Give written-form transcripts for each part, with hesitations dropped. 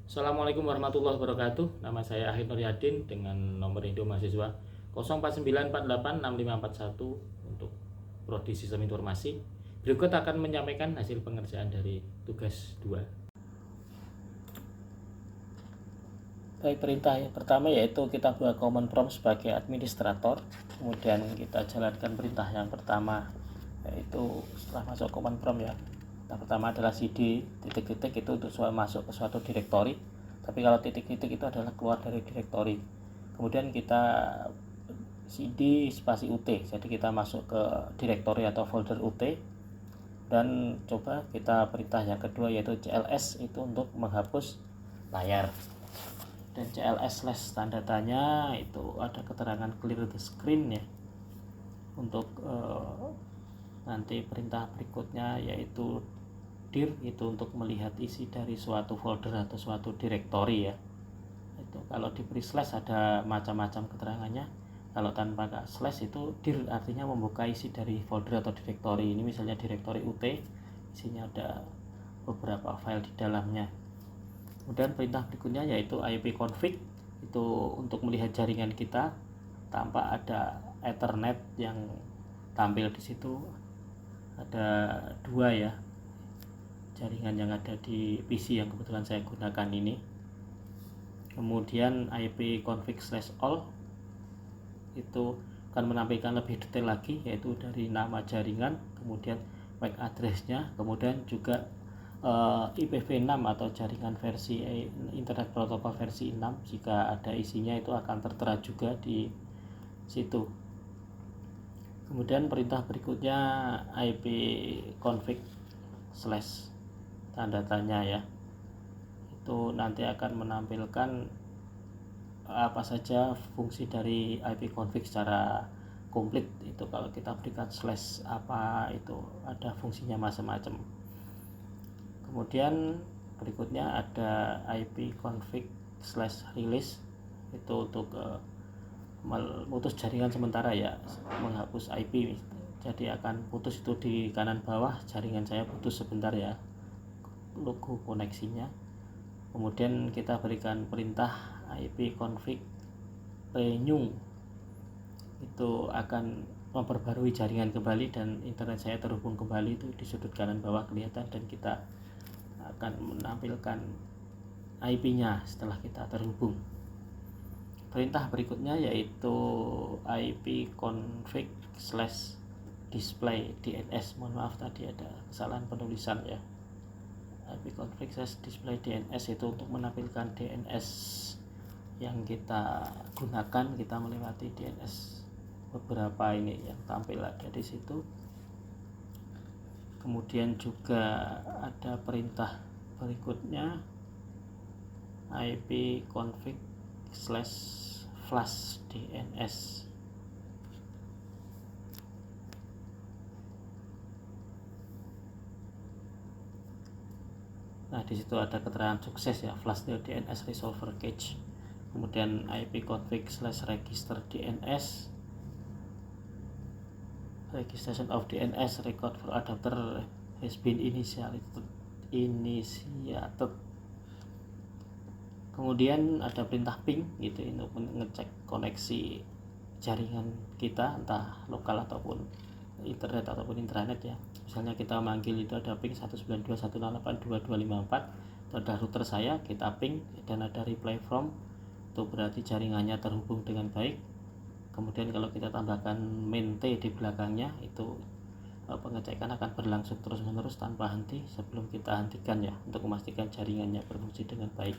Assalamualaikum warahmatullahi wabarakatuh. Nama saya Ahid Nuryadin dengan nomor induk mahasiswa 0494865541 untuk Prodi Sistem Informasi. Berikut akan menyampaikan hasil pengerjaan dari tugas 2. Baik, perintah yang pertama yaitu kita buat command prompt sebagai administrator. Kemudian kita jalankan perintah yang pertama yaitu setelah masuk command prompt ya. Yang pertama adalah cd titik-titik, itu untuk masuk ke suatu direktori. Tapi kalau titik-titik itu adalah keluar dari direktori. Kemudian kita cd spasi ut, jadi kita masuk ke direktori atau folder ut. Dan coba kita perintah yang kedua yaitu cls, itu untuk menghapus layar. Dan cls slash tanda tanya itu ada keterangan clear the screen ya. Untuk nanti perintah berikutnya yaitu dir, itu untuk melihat isi dari suatu folder atau suatu direktori ya. Itu kalau diberi slash ada macam-macam keterangannya. Kalau tanpa slash itu dir artinya membuka isi dari folder atau direktori. Ini misalnya direktori ut, isinya ada beberapa file di dalamnya. Kemudian perintah berikutnya yaitu ipconfig, itu untuk melihat jaringan kita tanpa ada Ethernet yang tampil di situ. Ada dua ya jaringan yang ada di PC yang kebetulan saya gunakan ini. Kemudian ipconfig/all itu akan menampilkan lebih detail lagi, yaitu dari nama jaringan, kemudian MAC address-nya, kemudian juga IPv6 atau jaringan versi Internet Protocol versi 6. Jika ada isinya itu akan tertera juga di situ. Kemudian perintah berikutnya ipconfig/ tanda tanya ya. Itu nanti akan menampilkan apa saja fungsi dari ipconfig secara komplit. Itu kalau kita berikan slash apa itu ada fungsinya macam-macam. Kemudian berikutnya ada ipconfig/release, itu untuk memutus jaringan sementara ya, menghapus IP. Jadi akan putus itu di kanan bawah, jaringan saya putus sebentar ya, logo koneksinya. Kemudian kita berikan perintah ipconfig renew, itu akan memperbarui jaringan kembali dan internet saya terhubung kembali. Itu di sudut kanan bawah kelihatan, dan kita akan menampilkan IP-nya setelah kita terhubung. Perintah berikutnya yaitu ipconfig/display DNS. Mohon maaf tadi ada kesalahan penulisan ya. ipconfig/display DNS itu untuk menampilkan DNS yang kita gunakan. Kita melewati DNS beberapa ini yang tampil ada di situ. Kemudian juga ada perintah berikutnya ipconfig/flash DNS. Nah, di situ ada keterangan sukses ya, flash DNS resolver cache. Kemudian ipconfig/register DNS, registration of DNS record for adapter has been initiated. Kemudian ada perintah ping gitu untuk mengecek koneksi jaringan kita, entah lokal ataupun internet ataupun intranet ya. Misalnya kita manggil itu ada ping 192.168.2254, itu ada router saya, kita ping dan ada reply from, itu berarti jaringannya terhubung dengan baik. Kemudian kalau kita tambahkan main T di belakangnya, itu pengecekan akan berlangsung terus-menerus tanpa henti sebelum kita hentikan ya, untuk memastikan jaringannya berfungsi dengan baik.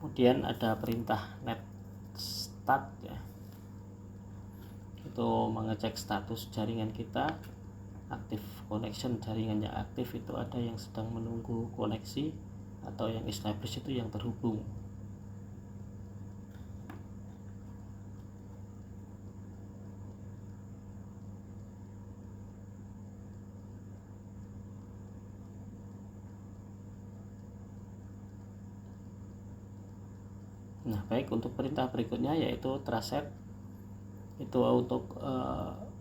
Kemudian ada perintah net start ya, itu mengecek status jaringan kita, aktif connection, jaringannya aktif, itu ada yang sedang menunggu koneksi, atau yang established itu yang terhubung. Nah, baik, untuk perintah berikutnya yaitu traset, itu untuk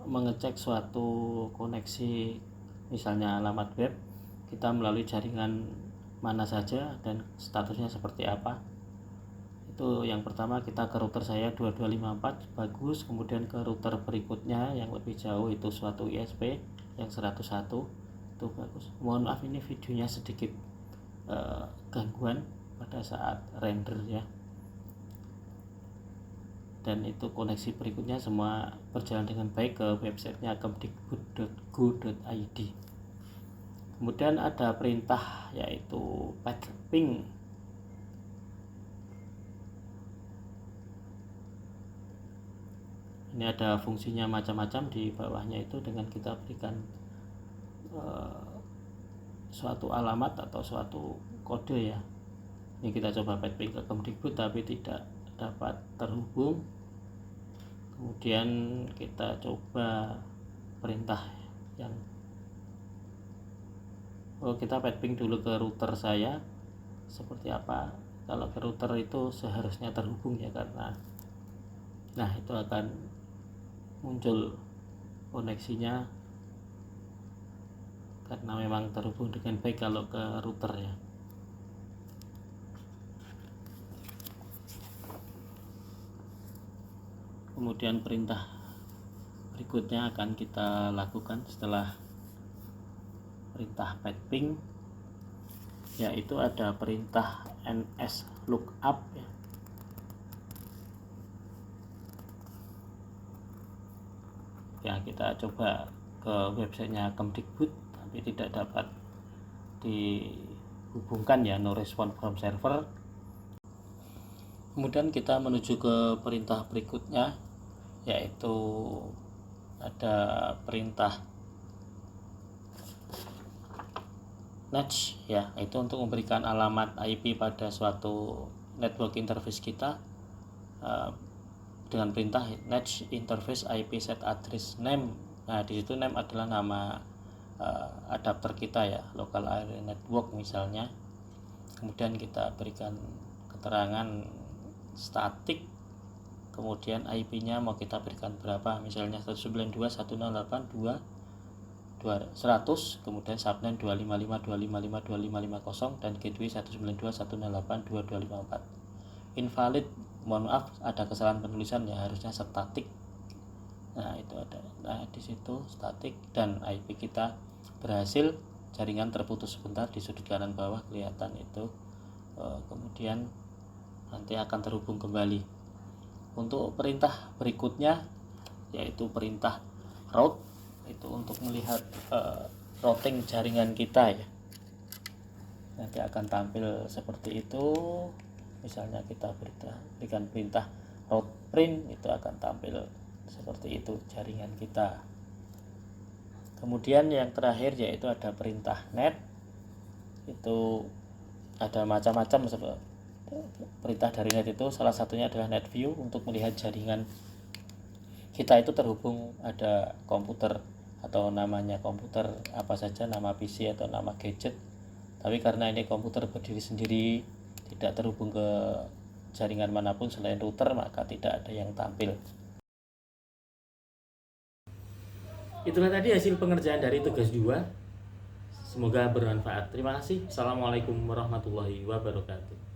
mengecek suatu koneksi, misalnya alamat web, kita melalui jaringan mana saja dan statusnya seperti apa. Itu yang pertama, kita ke router saya 2254 bagus, kemudian ke router berikutnya yang lebih jauh itu suatu ISP yang 101 itu bagus. Mohon maaf ini videonya sedikit gangguan pada saat render ya, dan itu koneksi berikutnya semua berjalan dengan baik ke websitenya kemdikbud.go.id. Kemudian ada perintah yaitu ping. Ini ada fungsinya macam-macam di bawahnya itu, dengan kita berikan suatu alamat atau suatu kode ya. Ini kita coba ping ke Kemdikbud tapi tidak dapat terhubung. Kemudian kita coba perintah yang kita ping dulu ke router saya seperti apa. Kalau ke router itu seharusnya terhubung ya, karena itu akan muncul koneksinya karena memang terhubung dengan baik kalau ke router ya. Kemudian perintah berikutnya akan kita lakukan setelah perintah ping, yaitu ada perintah nslookup ya. Ya, kita coba ke websitenya Kemdikbud tapi tidak dapat dihubungkan ya, no response from server. Kemudian kita menuju ke perintah berikutnya, yaitu ada perintah NAT ya, itu untuk memberikan alamat IP pada suatu network interface kita dengan perintah NAT interface IP set address name. Nah, di situ name adalah nama adapter kita ya, local area network misalnya. Kemudian kita berikan keterangan statik, kemudian IP-nya mau kita berikan berapa, misalnya 192.168.2.100, kemudian subnet 255.255.255.0 dan gateway 192.168.2.254. Invalid, mohon maaf ada kesalahan penulisan ya, harusnya statik. Nah, itu ada. Nah, di situ statik dan IP kita berhasil. Jaringan terputus sebentar, di sudut kanan bawah kelihatan itu. Kemudian nanti akan terhubung kembali. Untuk perintah berikutnya yaitu perintah route, itu untuk melihat routing jaringan kita ya. Nanti akan tampil seperti itu. Misalnya kita berikan perintah route print, itu akan tampil seperti itu jaringan kita. Kemudian yang terakhir yaitu ada perintah net. Itu ada macam-macam perintah dari net itu, salah satunya adalah net view untuk melihat jaringan kita itu terhubung ada komputer atau namanya komputer apa saja, nama PC atau nama gadget. Tapi karena ini komputer berdiri sendiri, tidak terhubung ke jaringan manapun selain router, maka tidak ada yang tampil. Itulah tadi hasil pengerjaan dari tugas 2. Semoga bermanfaat. Terima kasih. Assalamualaikum warahmatullahi wabarakatuh.